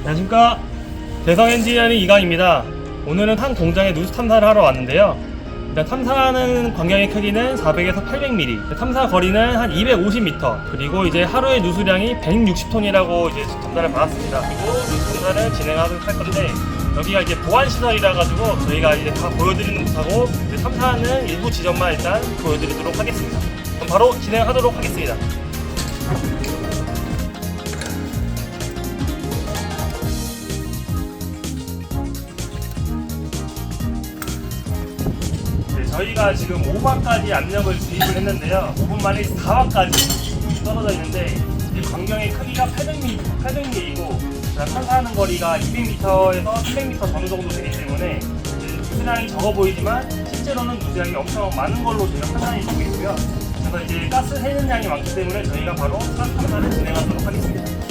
안녕하십니까. 대성엔지니어링 이강입니다. 오늘은 한 공장에 누수 탐사를 하러 왔는데요. 일단 탐사하는 광경의 크기는 400에서 800mm, 탐사 거리는 한 250m, 그리고 이제 하루의 누수량이 160톤이라고 이제 전달을 받았습니다. 그리고 누수 탐사를 진행하도록 할 건데, 여기가 이제 보안시설이라 가지고 저희가 이제 다 보여드리는 못하고 탐사하는 일부 지점만 일단 보여드리도록 하겠습니다. 그럼 바로 진행하도록 하겠습니다. 저희가 지금 5바까지 압력을 주입을 했는데요. 5분 만에 4바까지 떨어져 있는데, 광경의 크기가 800mm이고 탐사하는 거리가 200m에서 300m 전후 정도 되기 때문에 누수량이 적어 보이지만 실제로는 누수량이 엄청 많은 걸로 저희가 판단이 되고 있고요. 그래서 이제 가스 새는 양이 많기 때문에 저희가 바로 가스 탐사를 진행하도록 하겠습니다.